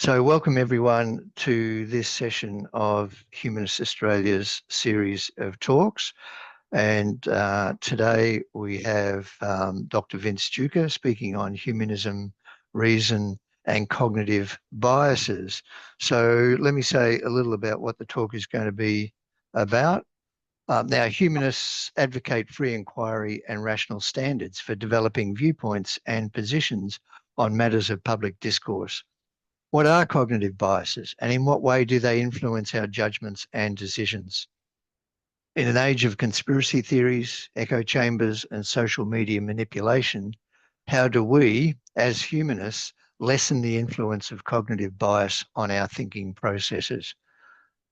So welcome everyone to this session of Humanist Australia's series of talks. And today we have Dr. Vince Giuca speaking on humanism, reason and cognitive biases. So let me say a little about what the talk is going to be about. Now, humanists advocate free inquiry and rational standards for developing viewpoints and positions on matters of public discourse. What are cognitive biases, and in what way do they influence our judgments and decisions? In an age of conspiracy theories, echo chambers, and social media manipulation, how do we, as humanists, lessen the influence of cognitive bias on our thinking processes?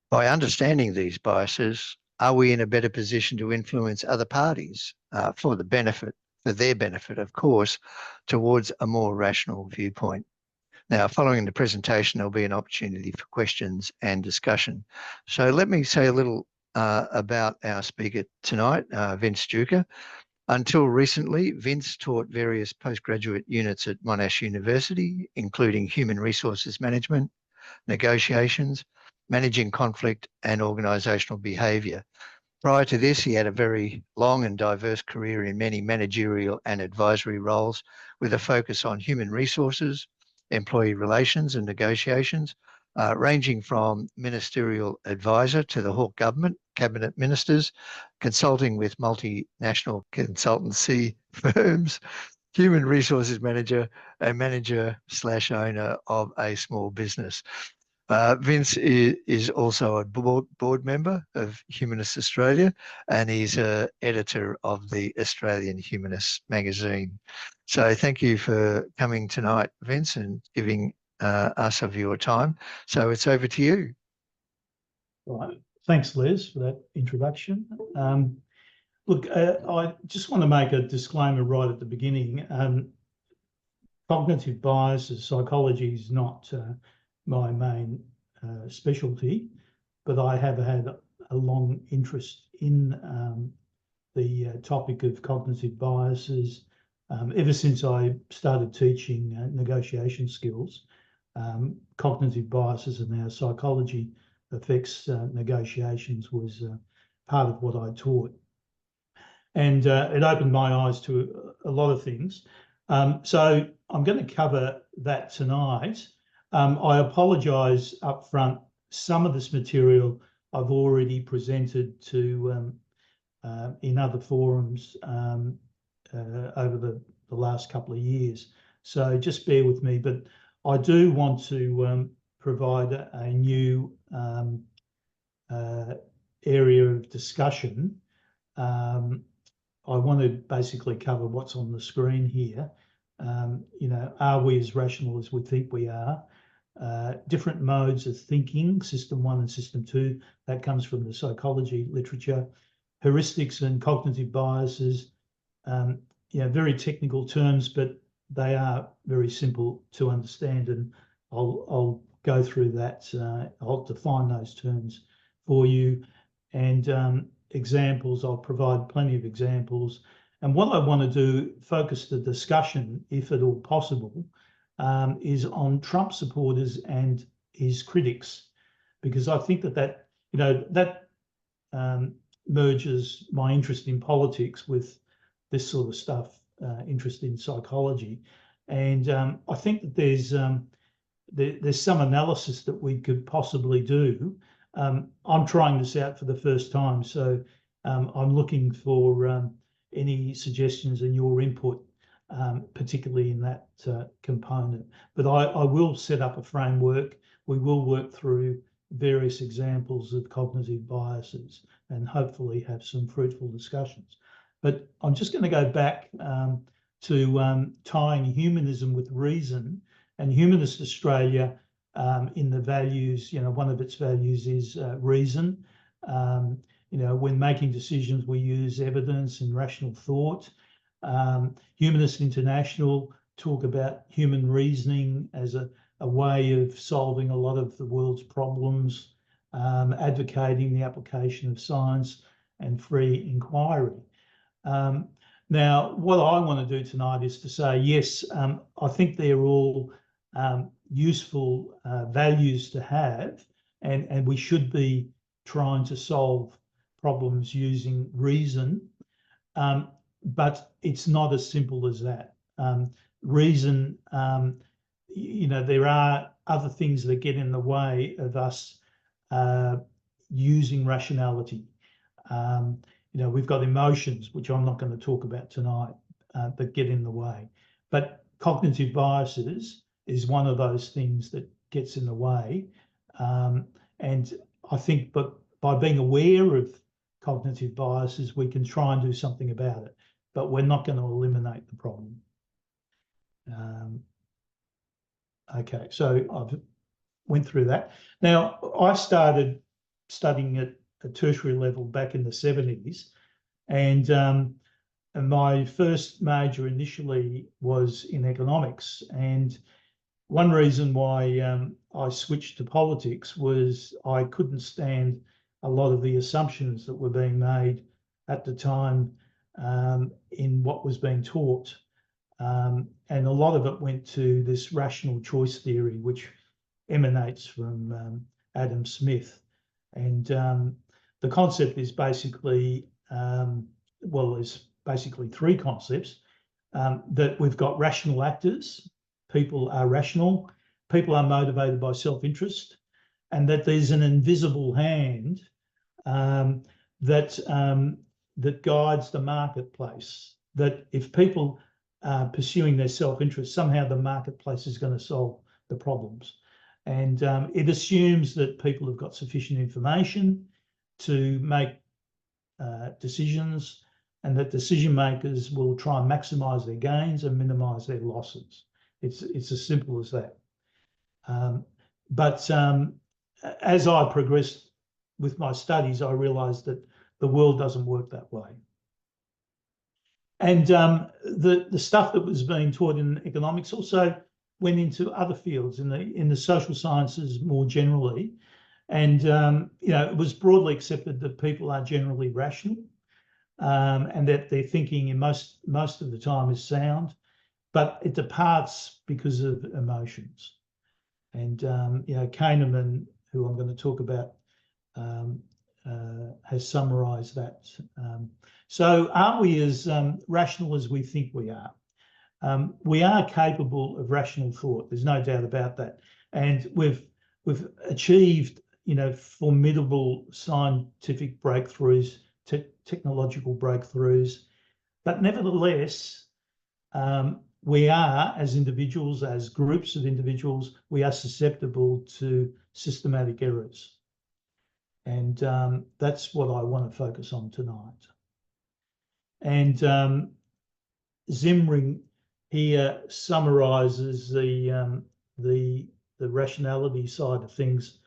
By understanding these biases, are we in a better position to influence other parties for their benefit, of course, towards a more rational viewpoint? Now, following the presentation, there'll be an opportunity for questions and discussion. So let me say a little about our speaker tonight, Vince Giuca. Until recently, Vince taught various postgraduate units at Monash University, including human resources management, negotiations, managing conflict, and organisational behaviour. Prior to this, he had a very long and diverse career in many managerial and advisory roles with a focus on human resources, employee relations and negotiations, ranging from ministerial advisor to the Hawke Government Cabinet Ministers, consulting with multinational consultancy firms, human resources manager, and manager/owner of a small business. Vince is also a board member of Humanist Australia, and he's an editor of the Australian Humanist magazine. So thank you for coming tonight, Vince, and giving us of your time. So it's over to you. Right. Thanks, Les, for that introduction. Look, I just want to make a disclaimer right at the beginning. Cognitive biases, psychology is not my main specialty, but I have had a long interest in the topic of cognitive biases ever since I started teaching negotiation skills. Cognitive biases and how psychology affects negotiations was part of what I taught. And it opened my eyes to a lot of things. So I'm going to cover that tonight. I apologise up front. Some of this material I've already presented to in other forums over the last couple of years. So just bear with me. But I do want to provide a new area of discussion. I want to basically cover what's on the screen here. Are we as rational as we think we are? Different modes of thinking, system 1 and system 2, that comes from the psychology literature. Heuristics and cognitive biases, very technical terms, but they are very simple to understand, and I'll go through that. I'll define those terms for you, and examples, I'll provide plenty of examples. And what I want to do, focus the discussion, if at all possible, is on Trump supporters and his critics, because I think that merges my interest in politics with this sort of stuff, interest in psychology. And I think that there's some analysis that we could possibly do. I'm trying this out for the first time, so I'm looking for any suggestions and your input, particularly in that component. But I will set up a framework. We will work through various examples of cognitive biases and hopefully have some fruitful discussions. But I'm just going to go back to tying humanism with reason. And Humanist Australia, in the values, one of its values is reason. When making decisions, we use evidence and rational thought. Humanist International talk about human reasoning as a way of solving a lot of the world's problems, advocating the application of science and free inquiry. Now, what I want to do tonight is to say, yes, I think they're all useful values to have, and we should be trying to solve problems using reason, but it's not as simple as that. Reason, there are other things that get in the way of us using rationality. We've got emotions, which I'm not going to talk about tonight, that get in the way. But cognitive biases is one of those things that gets in the way. And I think, but by being aware of cognitive biases, we can try and do something about it, but we're not going to eliminate the problem. Okay, so I've went through that. Now, I started studying at a tertiary level back in the 70s, and my first major initially was in economics. And one reason why I switched to politics was I couldn't stand a lot of the assumptions that were being made at the time in what was being taught. And a lot of it went to this rational choice theory, which emanates from Adam Smith. And the concept is basically, there's basically three concepts, that we've got rational actors, people are rational, people are motivated by self-interest, and that there's an invisible hand that guides the marketplace, that if people are pursuing their self-interest, somehow the marketplace is going to solve the problems. And it assumes that people have got sufficient information to make decisions, and that decision makers will try and maximise their gains and minimise their losses. It's as simple as that. But as I progressed with my studies, I realised that the world doesn't work that way. And the stuff that was being taught in economics also went into other fields, in the social sciences more generally. And it was broadly accepted that people are generally rational, and that their thinking in most of the time is sound, but it departs because of emotions. And Kahneman, who I'm going to talk about, has summarised that. So aren't we as rational as we think we are? We are capable of rational thought. There's no doubt about that. And we've achieved, formidable scientific breakthroughs, technological breakthroughs. But nevertheless, we are, as individuals, as groups of individuals, we are susceptible to systematic errors. And that's what I want to focus on tonight. And Zimring here summarises the rationality side of things,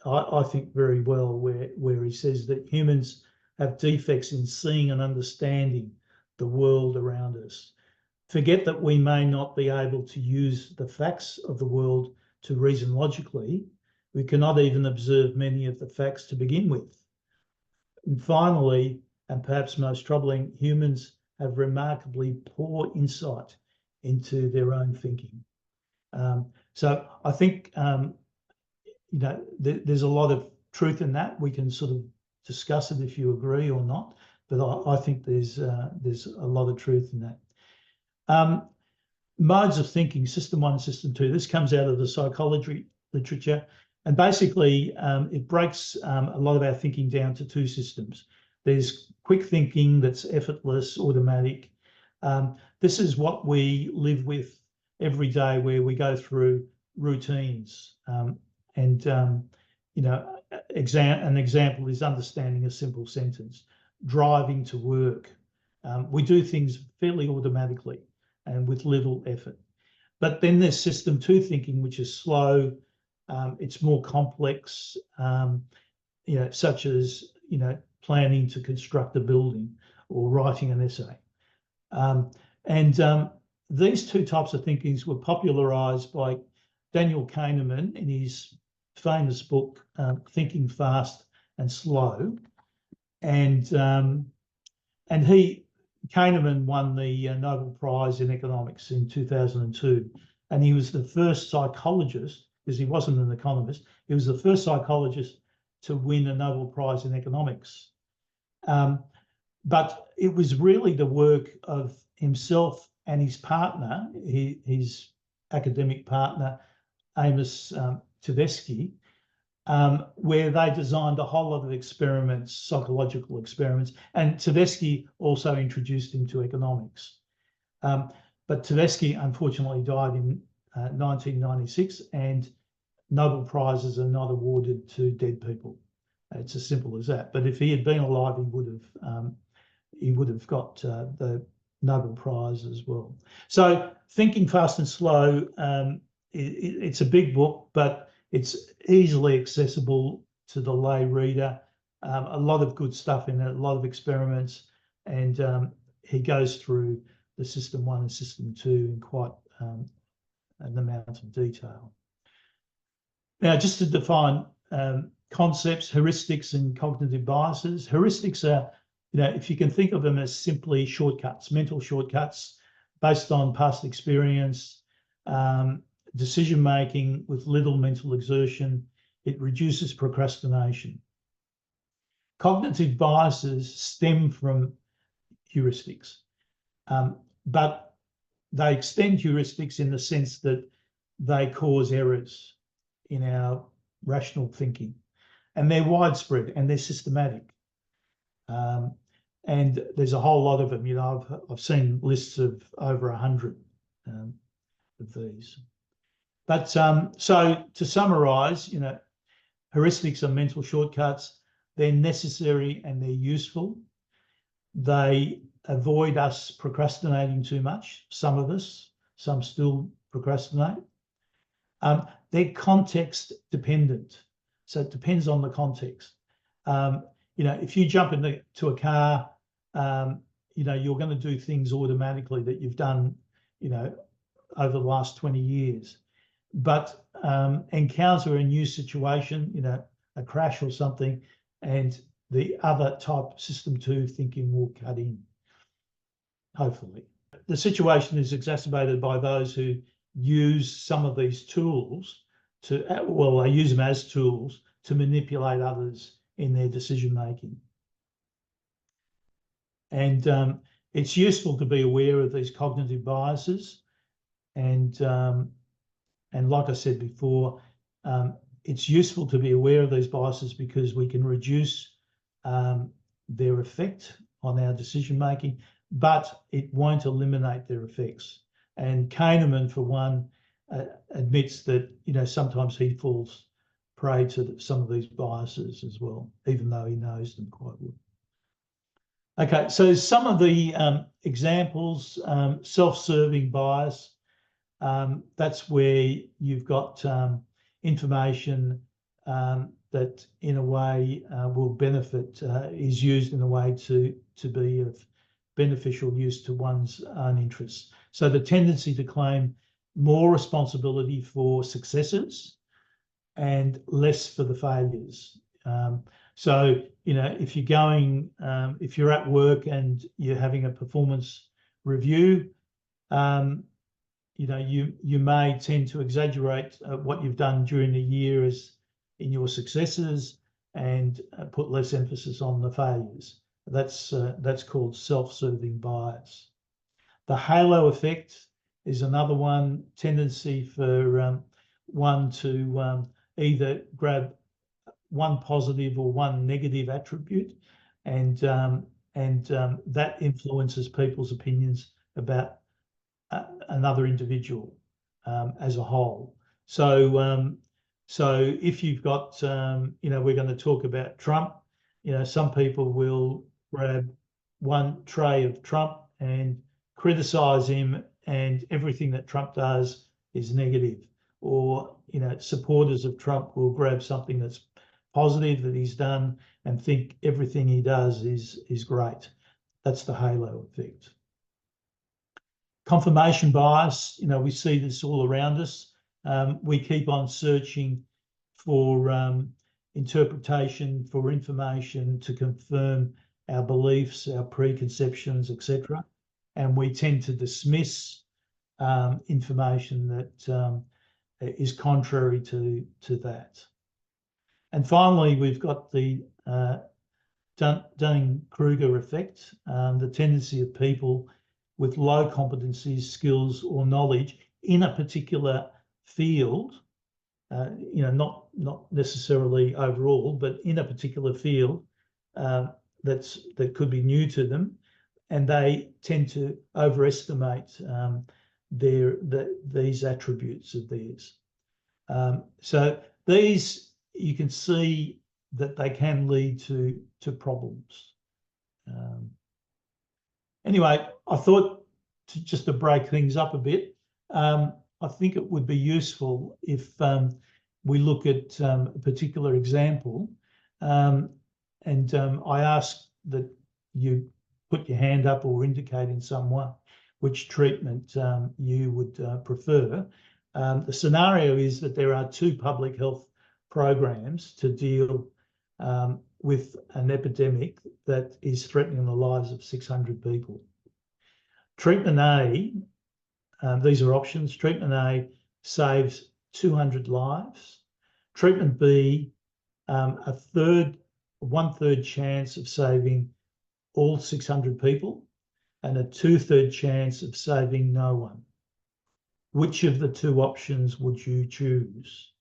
I think, very well, where he says that humans have defects in seeing and understanding the world around us. Forget that we may not be able to use the facts of the world to reason logically. We cannot even observe many of the facts to begin with. And finally, and perhaps most troubling, humans have remarkably poor insight into their own thinking. So I think, there's a lot of truth in that. We can sort of discuss it if you agree or not, but I think there's a lot of truth in that. Modes of thinking, system 1, system 2, this comes out of the psychology literature. And basically, it breaks a lot of our thinking down to two systems. There's quick thinking that's effortless, automatic. This is what we live with every day, where we go through routines. An example is understanding a simple sentence, driving to work. We do things fairly automatically and with little effort. But then there's system 2 thinking, which is slow. It's more complex, such as, planning to construct a building or writing an essay. These two types of thinkings were popularized by Daniel Kahneman in his famous book, Thinking Fast and Slow. And Kahneman won the Nobel Prize in Economics in 2002 and he was the first psychologist, because he wasn't an economist, he was the first psychologist to win a Nobel Prize in economics. But it was really the work of himself and his partner, his academic partner, Amos Tversky, where they designed a whole lot of experiments, psychological experiments, and Tversky also introduced him to economics. But Tversky unfortunately died in 1996, and Nobel Prizes are not awarded to dead people. It's as simple as that. But if he had been alive, he would have got the Nobel Prize as well. So Thinking Fast and Slow, it's a big book, but it's easily accessible to the lay reader. A lot of good stuff in it, a lot of experiments, and he goes through the System 1 and System 2 in quite an amount of detail. Now, just to define concepts, heuristics and cognitive biases. Heuristics are, if you can think of them as simply shortcuts, mental shortcuts based on past experience, decision-making with little mental exertion. It reduces procrastination. Cognitive biases stem from heuristics, but they extend heuristics in the sense that they cause errors in our rational thinking, and they're widespread and they're systematic. And there's a whole lot of them. I've seen lists of over 100 of these. But so to summarise, heuristics are mental shortcuts. They're necessary and they're useful. They avoid us procrastinating too much. Some of us, some still procrastinate. They're context dependent. So it depends on the context. If you jump into a car, you're going to do things automatically that you've done, over the last 20 years. But encounter a new situation, a crash or something, and the other type, System 2 thinking will cut in, hopefully. The situation is exacerbated by those who use some of these tools they use them as tools to manipulate others in their decision making. And it's useful to be aware of these cognitive biases. And like I said before, it's useful to be aware of these biases because we can reduce their effect on our decision making, but it won't eliminate their effects. And Kahneman, for one, admits that sometimes he falls prey to some of these biases as well, even though he knows them quite well. Okay, so some of the examples, self-serving bias, that's where you've got information that in a way will benefit, is used in a way to be of beneficial use to one's own interests. So the tendency to claim more responsibility for successes and less for the failures. So, if you're going, if you're at work and you're having a performance review, you may tend to exaggerate what you've done during the year as in your successes and put less emphasis on the failures. That's called self-serving bias. The halo effect is another one, tendency for one to either grab one positive or one negative attribute, and that influences people's opinions about another individual as a whole. So if you've got, we're going to talk about Trump. Some people will grab one tray of Trump and criticise him, and everything that Trump does is negative. Or supporters of Trump will grab something that's positive that he's done and think everything he does is great. That's the halo effect. Confirmation bias, we see this all around us. We keep on searching for interpretation, for information to confirm our beliefs, our preconceptions, etc. And we tend to dismiss information that is contrary to that. And finally, we've got the Dunning-Kruger effect, the tendency of people with low competencies, skills, or knowledge in a particular field, not necessarily overall, but in a particular field that could be new to them, and they tend to overestimate these attributes of theirs. So these, you can see that they can lead to problems. Anyway, I thought just to break things up a bit, I think it would be useful if we look at a particular example, and I ask that you put your hand up or indicate in some way which treatment you would prefer. The scenario is that there are two public health programs to deal with an epidemic that is threatening the lives of 600 people. Treatment A, these are options. Treatment A saves 200 lives. Treatment B, one-third chance of saving all 600 people, and a two-third chance of saving no one. Which of the two options would you choose?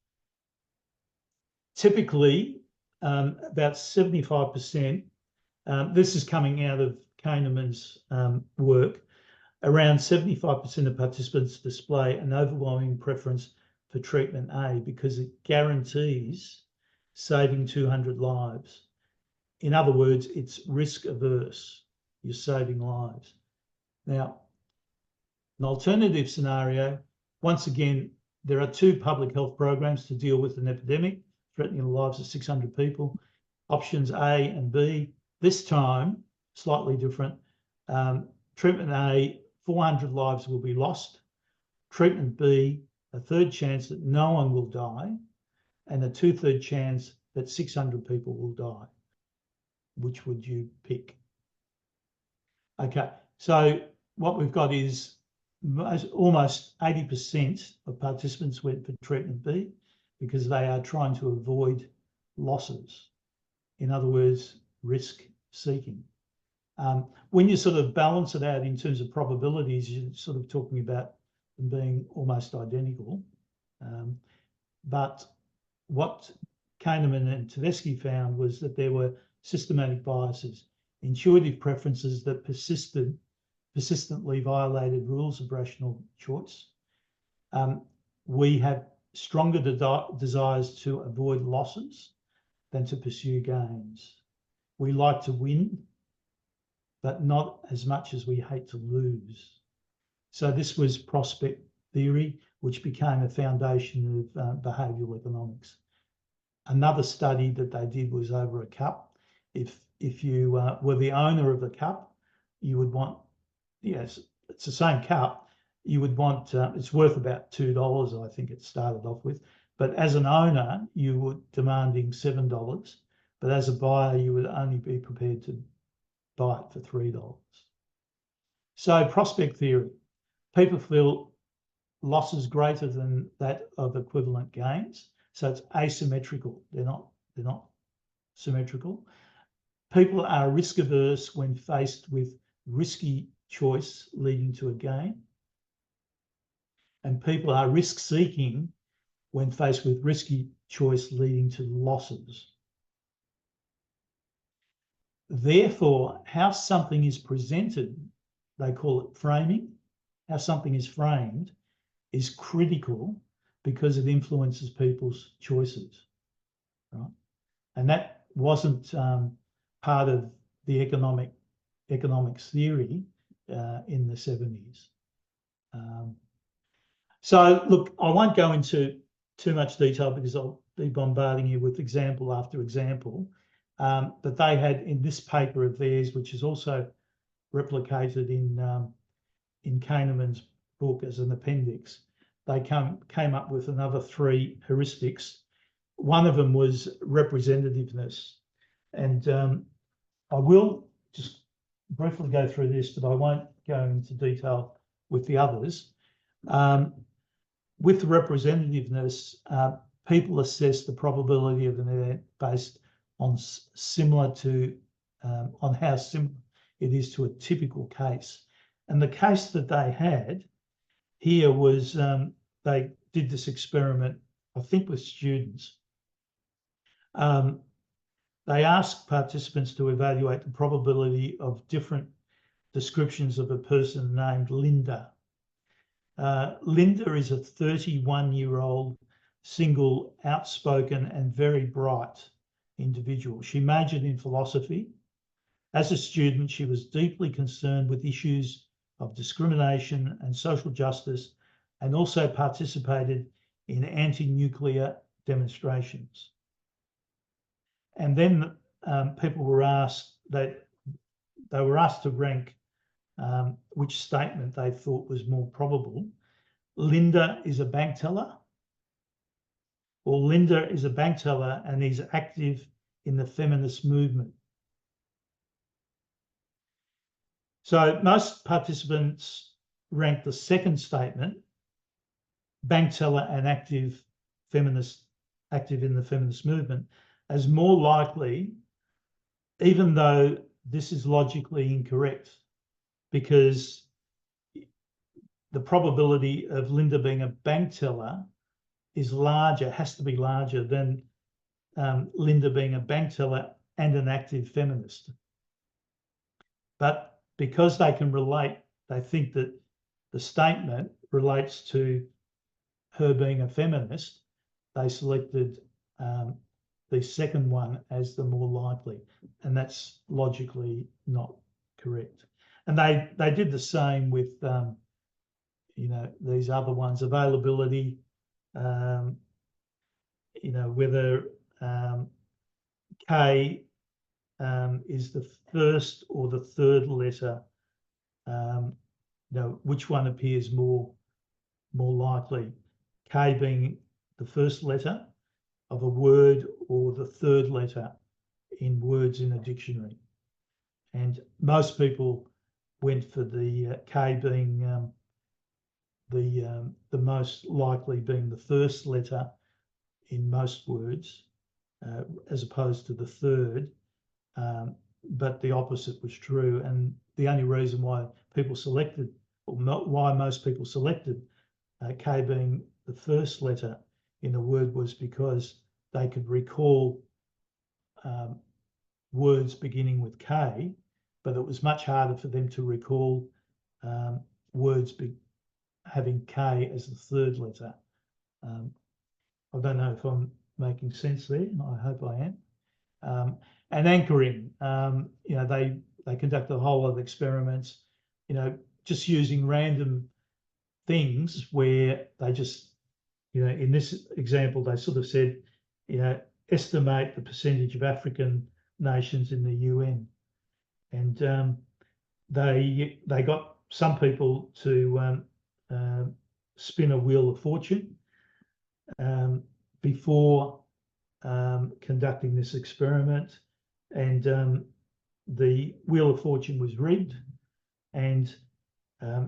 Typically, about 75%, this is coming out of Kahneman's work, around 75% of participants display an overwhelming preference for treatment A because it guarantees saving 200 lives. In other words, it's risk averse. You're saving lives. Now, an alternative scenario, once again, there are two public health programs to deal with an epidemic threatening the lives of 600 people. Options A and B, this time slightly different. Treatment A, 400 lives will be lost. Treatment B, a third chance that no one will die, and a two-third chance that 600 people will die. Which would you pick? Okay, so what we've got is almost 80% of participants went for treatment B because they are trying to avoid losses. In other words, risk seeking. When you sort of balance it out in terms of probabilities, you're sort of talking about them being almost identical. But what Kahneman and Tedeschi found was that there were systematic biases, intuitive preferences that persistently violated rules of rational choice. We have stronger desires to avoid losses than to pursue gains. We like to win, but not as much as we hate to lose. So this was prospect theory, which became a foundation of behavioural economics. Another study that they did was over a cup. If you were the owner of the cup, you would want, yes, it's the same cup, you would want, it's worth about $2, I think it started off with, but as an owner, you were demanding $7, but as a buyer, you would only be prepared to buy it for $3. So prospect theory, people feel losses greater than that of equivalent gains. So it's asymmetrical. They're not symmetrical. People are risk averse when faced with risky choice leading to a gain. And people are risk seeking when faced with risky choice leading to losses. Therefore, how something is presented, they call it framing, how something is framed is critical because it influences people's choices, right? And that wasn't part of the economics theory in the 70s. So look, I won't go into too much detail because I'll be bombarding you with example after example. But they had in this paper of theirs, which is also replicated in Kahneman's book as an appendix, they came up with another 3 heuristics. One of them was representativeness. And I will just briefly go through this, but I won't go into detail with the others. With representativeness, people assess the probability of an event based on on how similar it is to a typical case. And the case that they had here was they did this experiment, I think, with students. They asked participants to evaluate the probability of different descriptions of a person named Linda. Linda is a 31-year-old, single, outspoken and very bright individual. She majored in philosophy. As a student, she was deeply concerned with issues of discrimination and social justice, and also participated in anti-nuclear demonstrations. And then people were asked, they were asked to rank which statement they thought was more probable. Linda is a bank teller, or Linda is a bank teller and is active in the feminist movement. So most participants ranked the second statement, bank teller and active in the feminist movement, as more likely, even though this is logically incorrect, because the probability of Linda being a bank teller is larger, has to be larger than Linda being a bank teller and an active feminist. But because they can relate, they think that the statement relates to her being a feminist, they selected the second one as the more likely, and that's logically not correct. And they did the same with you know, these other ones, availability, you know, whether K is the first or the third letter, you know, which one appears more likely, K being the first letter of a word or the third letter in words in a dictionary. And most people went for the K being the most likely being the first letter in most words, as opposed to the third. But the opposite was true. And the only reason why people selected, or not why most people selected K being the first letter in a word, was because they could recall words beginning with K, but it was much harder for them to recall words having K as the third letter. I don't know if I'm making sense there. I hope I am. And anchoring, you know, they conducted a whole lot of experiments, you know, just using random things where they just, you know, in this example, they sort of said, you know, estimate the percentage of African nations in the UN. And they got some people to spin a wheel of fortune before conducting this experiment, and the wheel of fortune was rigged, and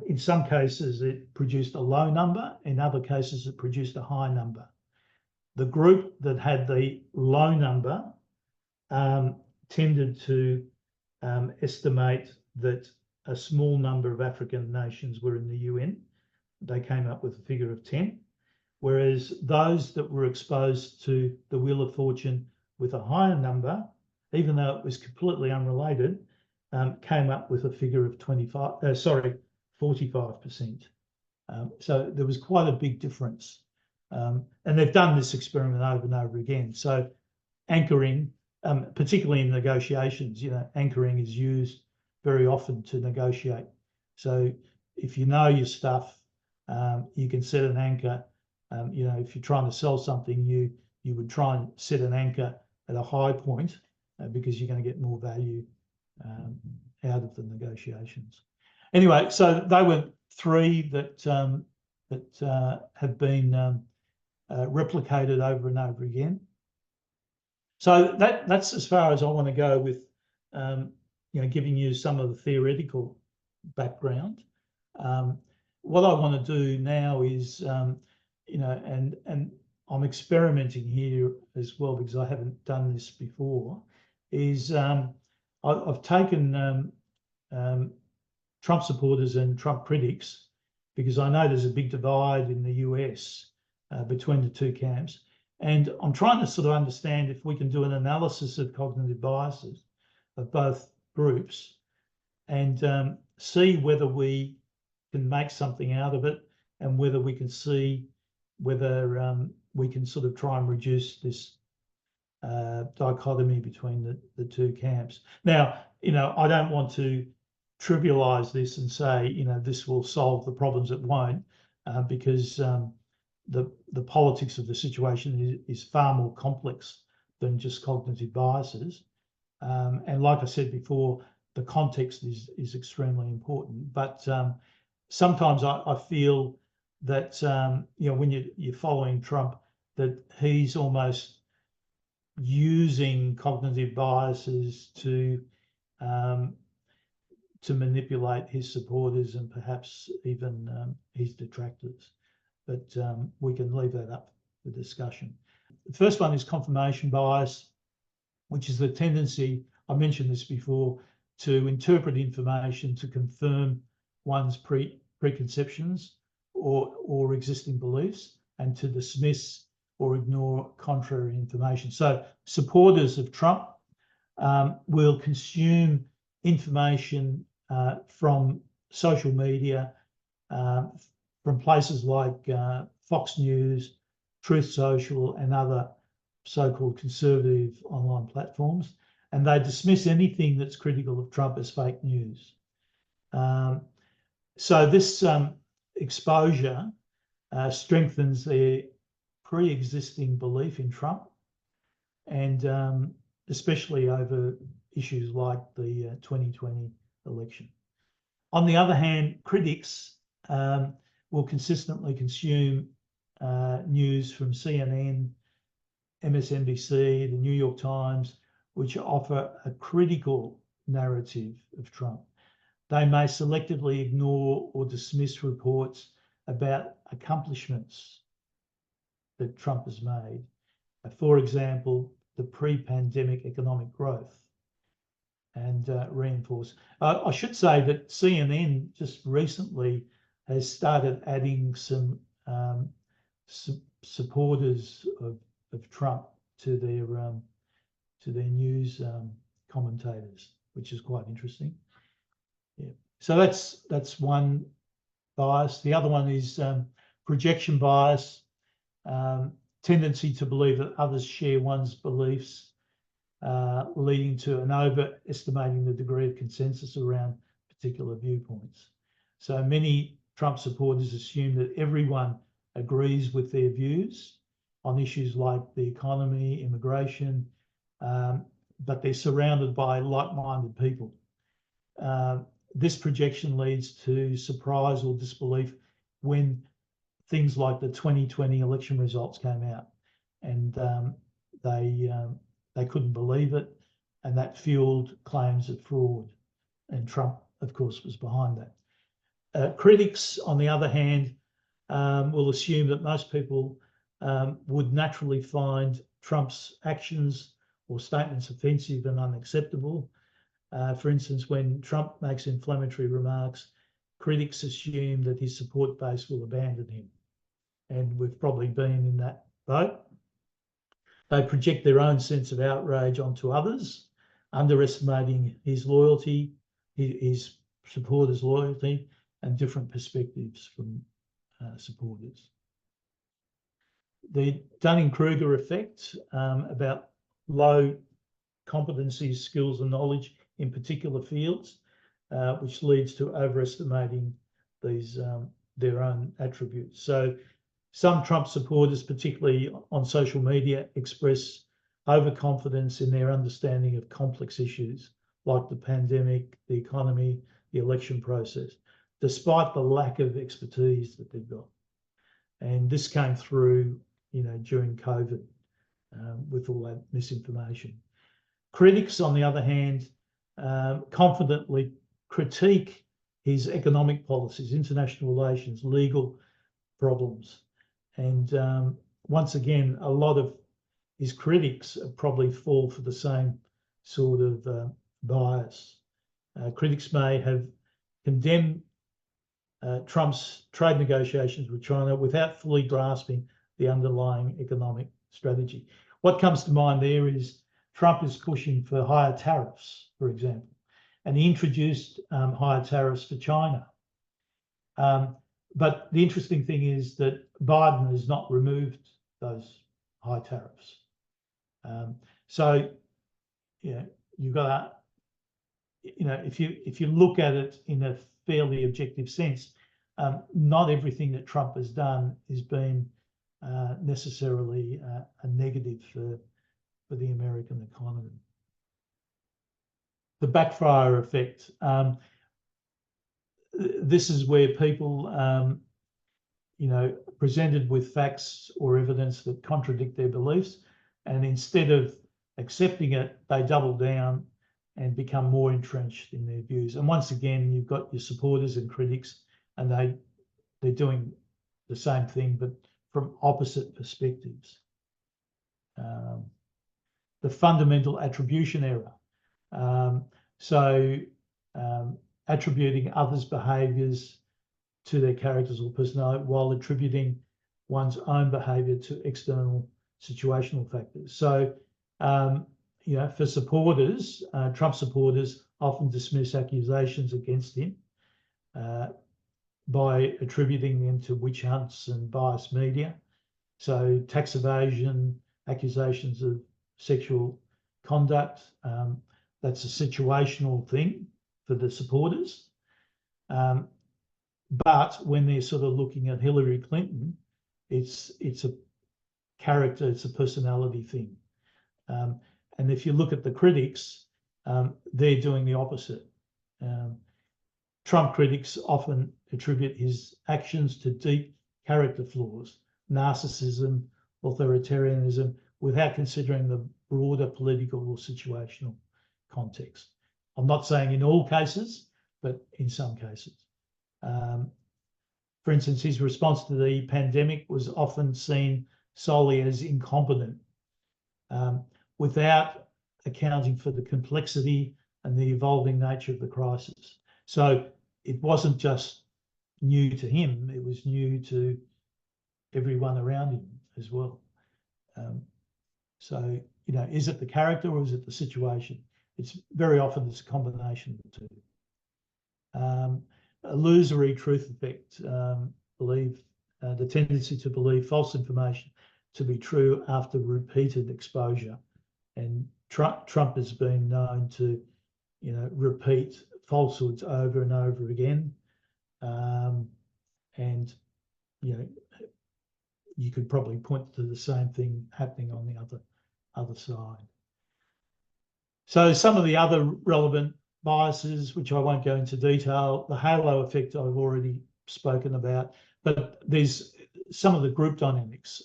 in some cases it produced a low number, in other cases it produced a high number. The group that had the low number tended to estimate that a small number of African nations were in the UN. They came up with a figure of 10, whereas those that were exposed to the Wheel of Fortune with a higher number, even though it was completely unrelated, came up with a figure of 45%. So there was quite a big difference. And they've done this experiment over and over again. So anchoring, particularly in negotiations, you know, anchoring is used very often to negotiate. So if you know your stuff, you can set an anchor. You know, if you're trying to sell something, you would try and set an anchor at a high point because you're going to get more value out of the negotiations. Anyway, so they were three that have been replicated over and over again. So that's as far as I want to go with, you know, giving you some of the theoretical background. what I want to do now is, and I'm experimenting here as well because I haven't done this before, is I've taken Trump supporters and Trump critics, because I know there's a big divide in the US between the two camps. And I'm trying to sort of understand if we can do an analysis of cognitive biases of both groups and see whether we can make something out of it, and whether we can see whether we can sort of try and reduce this dichotomy between the two camps. Now, I don't want to trivialize this and say, this will solve the problems. It won't, because the politics of the situation is far more complex than just cognitive biases. And like I said before, the context is extremely important. But sometimes I feel that, when you're following Trump, that he's almost using cognitive biases to manipulate his supporters and perhaps even his detractors. But we can leave that up for discussion. The first one is confirmation bias, which is the tendency, I mentioned this before, to interpret information to confirm one's preconceptions or existing beliefs, and to dismiss or ignore contrary information. So supporters of Trump will consume information from social media, from places like Fox News, Truth Social, and other so-called conservative online platforms, and they dismiss anything that's critical of Trump as fake news. So this exposure strengthens their pre-existing belief in Trump, and especially over issues like the 2020 election. On the other hand, critics will consistently consume news from CNN, MSNBC, the New York Times, which offer a critical narrative of Trump. They may selectively ignore or dismiss reports about accomplishments that Trump has made. For example, the pre-pandemic economic growth, and reinforce. I should say that CNN just recently has started adding some supporters of Trump to their news commentators, which is quite interesting. Yeah. So that's one bias. The other one is projection bias, tendency to believe that others share one's beliefs, leading to an overestimating the degree of consensus around particular viewpoints. So many Trump supporters assume that everyone agrees with their views on issues like the economy, immigration, but they're surrounded by like-minded people. This projection leads to surprise or disbelief when things like the 2020 election results came out, and they couldn't believe it, and that fueled claims of fraud. And Trump, of course, was behind that. Critics, on the other hand, will assume that most people would naturally find Trump's actions or statements offensive and unacceptable. For instance, when Trump makes inflammatory remarks, critics assume that his support base will abandon him. And we've probably been in that boat. They project their own sense of outrage onto others, underestimating his loyalty, his supporters' loyalty, and different perspectives from supporters. The Dunning-Kruger effect, about low competencies, skills, and knowledge in particular fields, which leads to overestimating these their own attributes. So some Trump supporters, particularly on social media, express overconfidence in their understanding of complex issues like the pandemic, the economy, the election process, despite the lack of expertise that they've got. And this came through, during COVID with all that misinformation. Critics, on the other hand, confidently critique his economic policies, international relations, legal problems. And once again, a lot of his critics probably fall for the same sort of bias. Critics may have condemned Trump's trade negotiations with China without fully grasping the underlying economic strategy. What comes to mind there is Trump is pushing for higher tariffs, for example, and he introduced higher tariffs for China. But the interesting thing is that Biden has not removed those high tariffs. So, you've got to, if you look at it in a fairly objective sense, not everything that Trump has done has been necessarily a negative for the American economy. The backfire effect. This is where people, presented with facts or evidence that contradict their beliefs, and instead of accepting it, they double down and become more entrenched in their views. And once again, you've got your supporters and critics, and they're doing the same thing, but from opposite perspectives. The fundamental attribution error. Attributing others' behaviours to their characters or personality while attributing one's own behaviour to external situational factors. So, for supporters, Trump supporters often dismiss accusations against him by attributing them to witch hunts and biased media. So tax evasion, accusations of sexual conduct, that's a situational thing for the supporters. But when they're sort of looking at Hillary Clinton, it's a character, it's a personality thing. And if you look at the critics, they're doing the opposite. Trump critics often attribute his actions to deep character flaws, narcissism, authoritarianism, without considering the broader political or situational context. I'm not saying in all cases, but in some cases. For instance, his response to the pandemic was often seen solely as incompetent, without accounting for the complexity and the evolving nature of the crisis. So it wasn't just new to him, it was new to everyone around him as well. Is it the character or is it the situation? It's very often it's a combination of the two. Illusory truth effect, the tendency to believe false information to be true after repeated exposure. And Trump has been known to, repeat falsehoods over and over again. You could probably point to the same thing happening on the other side. So some of the other relevant biases, which I won't go into detail, the halo effect I've already spoken about, but there's some of the group dynamics,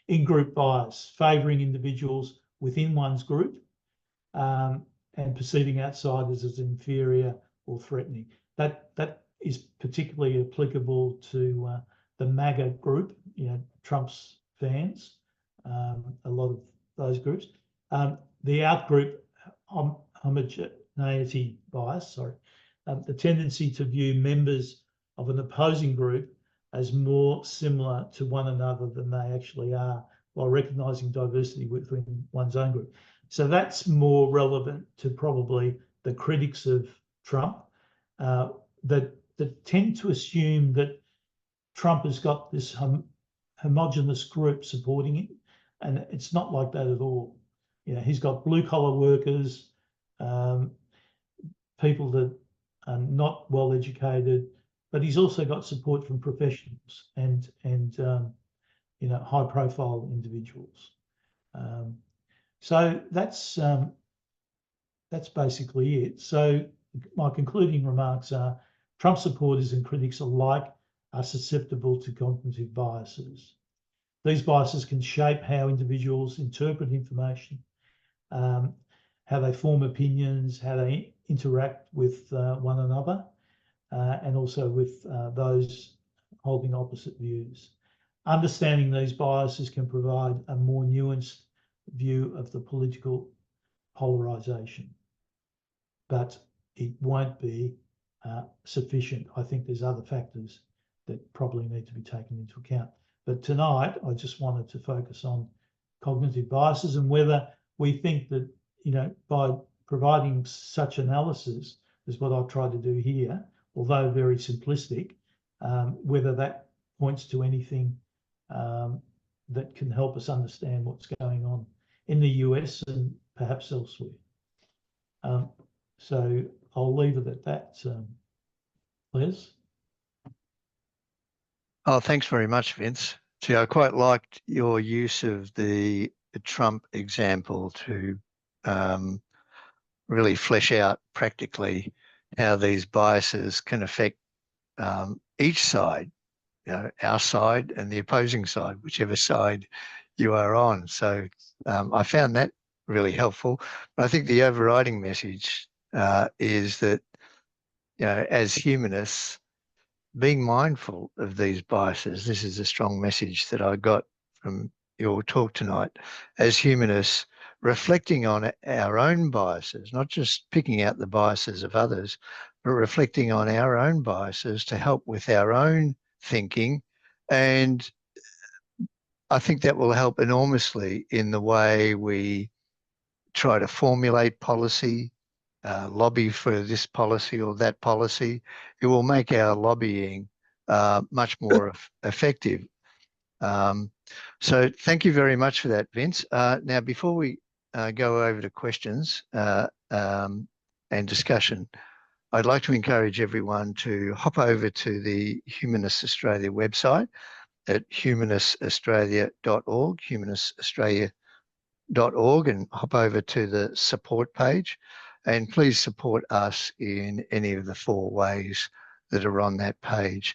in-group bias, favouring individuals within one's group and perceiving outsiders as inferior or threatening. That is particularly applicable to the MAGA group, Trump's fans, a lot of those groups. The out-group homogeneity bias, the tendency to view members of an opposing group as more similar to one another than they actually are, while recognising diversity within one's own group. So that's more relevant to probably the critics of Trump that tend to assume that Trump has got this homogenous group supporting him, and it's not like that at all. He's got blue-collar workers, people that are not well educated, but he's also got support from professionals and high-profile individuals. So that's basically it. So my concluding remarks are: Trump supporters and critics alike are susceptible to cognitive biases. These biases can shape how individuals interpret information, how they form opinions, how they interact with one another. and also with those holding opposite views. Understanding these biases can provide a more nuanced view of the political polarisation, but it won't be sufficient. I think there's other factors that probably need to be taken into account. But tonight, I just wanted to focus on cognitive biases and whether we think that, by providing such analysis as what I've tried to do here, although very simplistic, whether that points to anything that can help us understand what's going on in the US and perhaps elsewhere. So I'll leave it at that, Les. Oh, thanks very much, Vince. See, I quite liked your use of the Trump example to really flesh out practically how these biases can affect each side, our side and the opposing side, whichever side you are on. So I found that really helpful. But I think the overriding message is that, as humanists, being mindful of these biases, this is a strong message that I got from your talk tonight. As humanists, reflecting on our own biases, not just picking out the biases of others, but reflecting on our own biases to help with our own thinking. And I think that will help enormously in the way we try to formulate policy, lobby for this policy or that policy. It will make our lobbying much more effective. So thank you very much for that, Vince. Now, before we go over to questions and discussion, I'd like to encourage everyone to hop over to the Humanist Australia website at humanistaustralia.org, humanistaustralia.org, and hop over to the support page. And please support us in any of the 4 ways that are on that page.